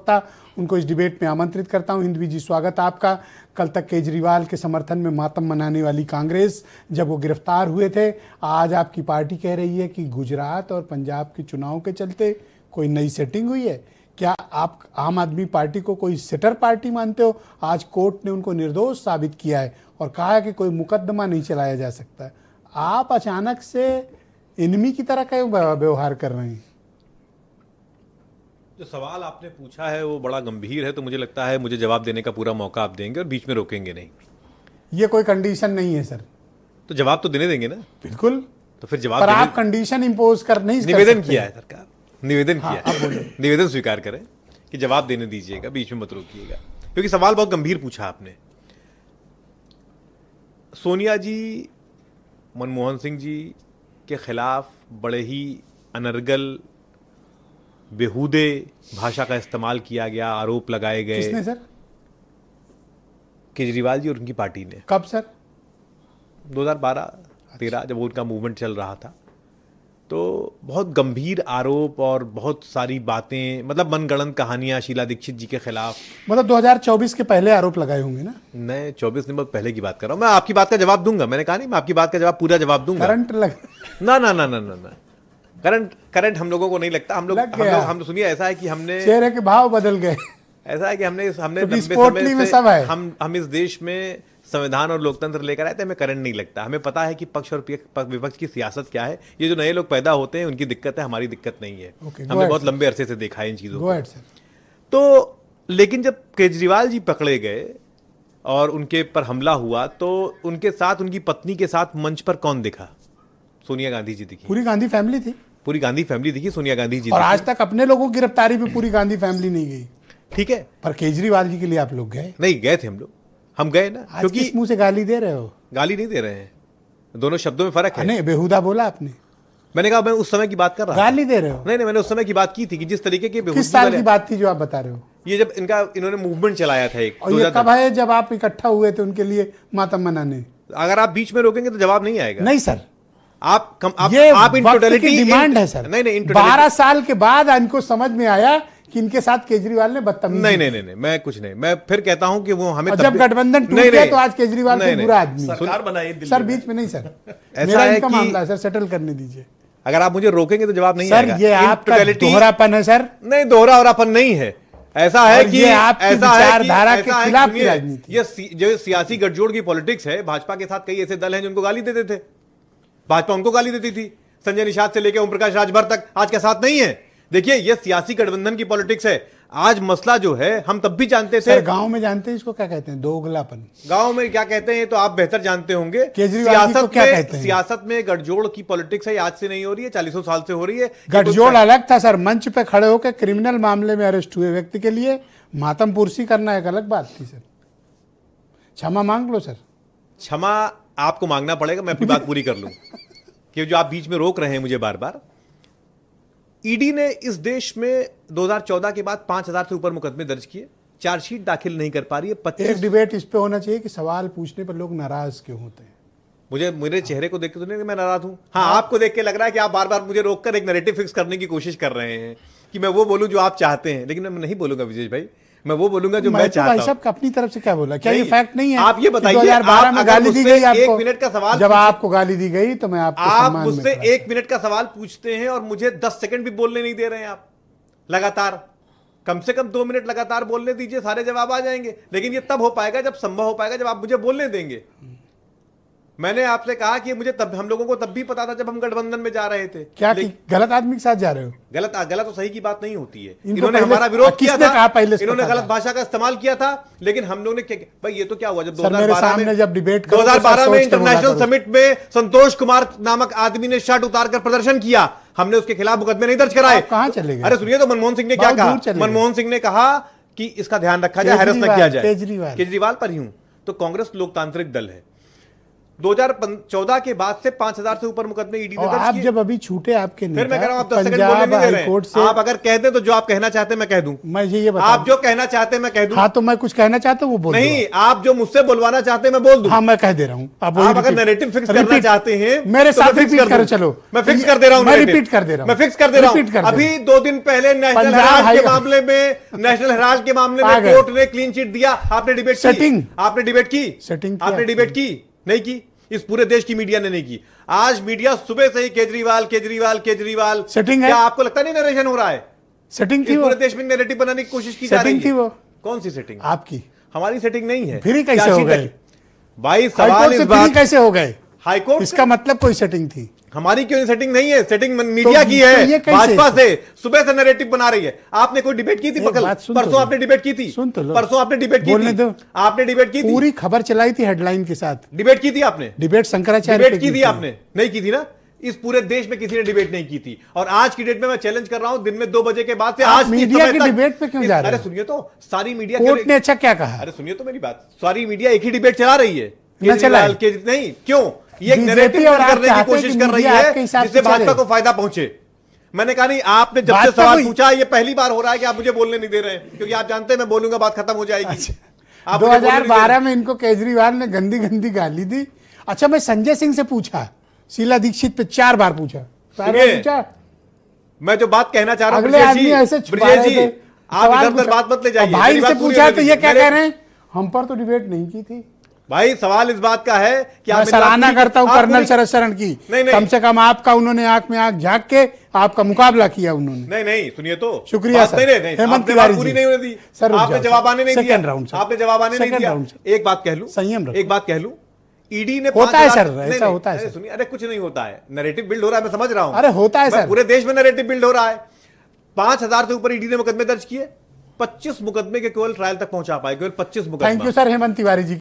प्रवक्ता, उनको इस डिबेट में आमंत्रित करता हूं। हिंदवी जी, स्वागत आपका। कल तक केजरीवाल के समर्थन में मातम मनाने वाली कांग्रेस, जब वो गिरफ्तार हुए थे, आज आपकी पार्टी कह रही है कि गुजरात और पंजाब के चुनाव के चलते कोई नई सेटिंग हुई है। क्या आप आम आदमी पार्टी को कोई सिटर पार्टी मानते हो? आज कोर्ट ने उनको निर्दोष साबित किया है और कहा है कि कोई मुकदमा नहीं चलाया जा सकता। आप अचानक से एनिमी की तरह क्यों व्यवहार कर रहे हैं? जो सवाल आपने पूछा है वो बड़ा गंभीर है, तो मुझे लगता है मुझे जवाब देने का पूरा मौका आप देंगे और बीच में रोकेंगे नहीं। ये कोई कंडीशन नहीं है सर। तो जवाब तो देने देंगे ना। बिल्कुल। तो फिर जवाब पर आप कंडीशन इंपोज कर नहीं सकते। निवेदन किया है सरकार, निवेदन हाँ, किया है, निवेदन स्वीकार करें कि जवाब देने दीजिएगा, बीच में मत रोकिएगा, क्योंकि सवाल बहुत गंभीर पूछा आपने। सोनिया जी, मनमोहन सिंह जी के खिलाफ बड़े ही अनर्गल, बेहूदे भाषा का इस्तेमाल किया गया, आरोप लगाए गए। किसने सर? केजरीवाल जी और उनकी पार्टी ने। कब सर? 2012-13 जब उनका मूवमेंट चल रहा था, तो बहुत गंभीर आरोप और बहुत सारी बातें, मतलब मनगढ़ंत कहानियां शीला दीक्षित जी के खिलाफ। मतलब 2024 के पहले आरोप लगाए होंगे ना? मैं 24 दिन पहले की बात कर रहा हूं। मैं आपकी बात का जवाब दूंगा, मैंने कहा नहीं, मैं आपकी बात का जवाब, पूरा जवाब दूंगा। करंट लग ना ना ना ना ना ना करंट हम लोगों को नहीं लगता। हम सुनिए, ऐसा है कि हमने चेहरे के भाव बदल गए। ऐसा है कि हमने लंबे समय से हम इस देश में संविधान और लोकतंत्र लेकर आए थे। हमें करंट नहीं लगता। हमें पता है कि पक्ष और विपक्ष की सियासत क्या है। ये जो नए लोग पैदा होते हैं उनकी दिक्कत है, हमारी दिक्कत नहीं है। हमने बहुत लंबे अरसे से देखा है इन चीजों को। तो लेकिन जब केजरीवाल जी पकड़े गए और उनके पर हमला हुआ, तो उनके साथ, उनकी पत्नी के साथ मंच पर कौन दिखा? सोनिया गांधी जी दिखी। पूरी गांधी फैमिली थी। पूरी गांधी फैमिली दिखी, सोनिया गांधी जी। और आज तक अपने लोगों की गिरफ्तारी पे पूरी गांधी फैमिली नहीं गई। ठीक है, पर केजरीवाल जी के लिए आप लोग गए? नहीं गए थे हम गए ना। क्योंकि किस मुंह से गाली दे रहे हो? गाली नहीं दे रहे हैं, दोनों शब्दों में फर्क है। नहीं, बेहुदा बोला आपने। मैंने कहा मैं उस समय की बात कर रहा। गाली दे रहे हो? नहीं, मैंने उस समय की बात की थी कि जिस तरीके की किस साल की बात थी जो आप बता रहे हो? ये जब इन्होंने मूवमेंट चलाया था एक। और ये कब है जब आप इकट्ठा हुए थे उनके लिए मातम मनाने? अगर आप बीच में रोकेंगे तो जवाब नहीं आएगा। नहीं सर, आप इन टोटलिटी डिमांड है सर। नहीं, 12 साल के बाद इनको समझ में आया कि इनके साथ केजरीवाल ने बदतमीजी। नहीं, मैं कुछ नहीं, मैं फिर कहता हूं कि वो हमें जब गठबंधन टूट गया तो आज केजरीवाल को बुरा आदमी सरकार बनाई सर। बीच में नहीं सर, मेरा इनका मामला है सर, सेटल करने दीजिए। अगर आप मुझे रोकेंगे तो जवाब नहीं आएगा। सर ये आपका दोहरापन है सर। नहीं, दोहरापन नहीं है। ऐसा है कि विचारधारा के खिलाफ की राजनीति। ये जो सियासी गठजोड़ की पॉलिटिक्स है, भाजपा के साथ कई ऐसे दल हैं जो उनको गाली देते थे, भाजपा उनको गाली देती थी, संजय निषाद से लेकर ओम प्रकाश राजभर तक आज के साथ नहीं है। देखिए, ये सियासी गठबंधन की पॉलिटिक्स है। आज मसला जो है, हम तब भी जानते थे। गांव में जानते हैं इसको क्या कहते हैं? दोगलापन। गांव में क्या कहते हैं तो आप बेहतर जानते होंगे। सियासत में गठजोड़ की पॉलिटिक्स है, आज से नहीं हो रही है, 40 साल से हो रही है। गठजोड़ अलग था सर, मंच पे खड़े होकर क्रिमिनल मामले में अरेस्ट हुए व्यक्ति के लिए मातम पुरसी करना एक अलग बात थी सर। क्षमा मांग लो सर। क्षमा आपको मांगना पड़ेगा, मैं अपनी बात पूरी कर लूं कि जो आप बीच में रोक रहे हैं मुझे बार बार। ईडी ने इस देश में 2014 के बाद 5000 से ऊपर मुकदमे दर्ज किए, चार्जशीट दाखिल नहीं कर पा रही है। एक डिबेट इस पे होना चाहिए कि सवाल पूछने पर लोग नाराज क्यों होते हैं। मेरे चेहरे को देख के तो नहीं मैं नाराज हूं। हाँ, आपको देख के लग रहा है कि आप बार बार मुझे रोककर एक नैरेटिव फिक्स करने की कोशिश कर रहे हैं कि मैं वो बोलूं जो आप चाहते हैं, लेकिन मैं नहीं बोलूंगा विजेश भाई, मैं वो बोलूंगा जो मैं चाहता हूं। भाई साहब अपनी तरफ से क्या बोला? क्या ये फैक्ट नहीं है? आप ये बताइए, 2012 में गाली दी गई आपको? 1 मिनट का सवाल, जब आपको गाली दी गई तो मैं आपको आप मुझसे 1 मिनट का सवाल पूछते हैं और मुझे 10 सेकंड भी बोलने नहीं दे रहे हैं आप लगातार। कम से कम 2 मिनट लगातार बोलने दीजिए, सारे जवाब आ जाएंगे। लेकिन ये तब हो पाएगा, जब संभव हो पाएगा, जब आप मुझे बोलने देंगे। मैंने आपसे कहा कि मुझे तब, हम लोगों को तब भी पता था जब हम गठबंधन में जा रहे थे। क्या गलत आदमी के साथ जा रहे हो? गलत तो सही की बात नहीं होती है। इन्होंने हमारा विरोध किया था, इन्होंने गलत भाषा का इस्तेमाल किया था, लेकिन हम लोगों ने भाई ये तो क्या हुआ, जब 2012 में जब डिबेट 2012 में इंटरनेशनल समिट में संतोष कुमार नामक आदमी ने शर्ट उतारकर प्रदर्शन किया, हमने उसके खिलाफ मुकदमे नहीं दर्ज कराए। कहां चले गए? अरे सुनिए तो मनमोहन सिंह ने क्या कहा। मनमोहन सिंह ने कहा कि इसका ध्यान रखा जाए, हैरेस न किया जाए। केजरीवाल पर ही हूं। तो कांग्रेस लोकतांत्रिक दल है, 2014 के बाद से 5000 से ऊपर मुकदमे ईडी ने दर्ज आप किए। जब अभी छूटे आपके फिर मैं कह रहा हूं आप 10 सेकंड पंजाब बोलने नहीं दे रहे हाईकोर्ट हैं। से आप अगर कहते तो जो आप कहना चाहते हैं मैं कह दूं। मैं ये बता आप जो कहना चाहते हैं मैं कह दूं। हाँ तो मैं कुछ कहना चाहता हूँ वो बोल दो। नहीं, आप जो मुझसे बुलवाना चाहते हैं मैं बोल दूं। हाँ मैं कह दे रहा हूँ। आप अगर नैरेटिव फिक्स करना चाहते हैं मेरे तो साथ मैं फिक्स रिपीट कर करो। दूं। चलो मैं फिक्स कर दे रहा हूं। मैं रिपीट कर दे रहा हूं। मैं फिक्स कर दे रहा हूं। अभी 2 दिन पहले नेशनल हेराल्ड के मामले में कोर्ट ने क्लीन चिट दिया। आपने डिबेट सेटिंग आपने डिबेट की सेटिंग आपने डिबेट की नहीं की। इस पूरे देश की मीडिया ने नहीं की। आज मीडिया सुबह से ही केजरीवाल केजरीवाल केजरीवाल सेटिंग है। क्या आपको लगता नहीं नरेशन हो रहा है? सेटिंग थी इस वो। पूरे देश में नैरेटिव बनाने की कोशिश की जा रही है। सेटिंग थी वो। कौन सी सेटिंग? आपकी। हमारी सेटिंग नहीं है। फिर कैसे हो गए भाई? सवाल इस बात कैसे हो गए हाईकोर्ट इसका मतलब कोई सेटिंग थी। हमारी क्यों सेटिंग नहीं है? सेटिंग मीडिया की तो है। ये कैसे? भाजपा से सुबह से नैरेटिव बना रही है। आपने कोई डिबेट की थी? परसों आपने डिबेट की थी। परसों आपने डिबेट की थी। आपने डिबेट की थी। पूरी खबर चलाई थी हेडलाइन के साथ। डिबेट की थी आपने? डिबेट शंकराचार्य डिबेट की थी आपने? नहीं की थी ना। इस पूरे देश में किसी ने डिबेट नहीं की थी। और आज की डेट में मैं चैलेंज कर रहा हूं, दिन में 2 बजे के बाद से आज मीडिया की डिबेट पे क्यों जा रहे हैं? अरे सुनिए तो, सारी मीडिया कोर्ट ने अच्छा क्या कहा? अरे सुनिए तो मेरी बात, सारी मीडिया एक ही डिबेट चला रही है। केजरीवाल के नहीं, क्यों? ये एक नैरेटिव करने की कोशिश कर रही है जिससे भाजपा को फायदा पहुंचे। मैंने कहा नहीं, आपने जब से सवाल पूछा ये पहली बार हो रहा है कि आप मुझे बोलने नहीं दे रहे हैं, क्योंकि आप जानते हैं मैं बोलूंगा बात खत्म हो जाएगी। 2012 में इनको केजरीवाल ने गंदी गंदी गाली दी। अच्छा मैं संजय सिंह से पूछा, शीला दीक्षित पे 4 बार पूछा। मैं जो बात कहना चाह रहा हूं अगले आदमी ऐसे ब्रिजेश जी, आप इधर बात मत ले जाइए। भाई से पूछा तो ये क्या कह रहे हैं, हम पर तो डिबेट नहीं की थी। भाई सवाल इस बात का है कि मैं सराहना करता हूं कर्नल शरद शरण की। कम से कम आपका उन्होंने आंख में आंख झांक के आपका मुकाबला किया उन्होंने। नहीं नहीं सुनिए तो, शुक्रिया सर। हेमंत तिवारी पूरी नहीं होने दी सर, आपने जवाब आने नहीं दिया। सेकंड राउंड आपने जवाब आने नहीं दिया। एक बात कह लूं, संयम रखो। एक बात कह लूं, ईडी ने होता है सर, ऐसा होता है। सुनिए, अरे कुछ नहीं होता है, नैरेटिव बिल्ड हो रहा है, मैं समझ रहा हूं। अरे होता है सर, पूरे देश में नैरेटिव बिल्ड हो रहा है। 5000 से ऊपर ईडी ने मुकदमे दर्ज किए, 25 मुकदमे के केवल ट्रायल तक पहुंचा पाए, केवल 25 मुकदमे। Thank you sir Hemant Tiwari ji.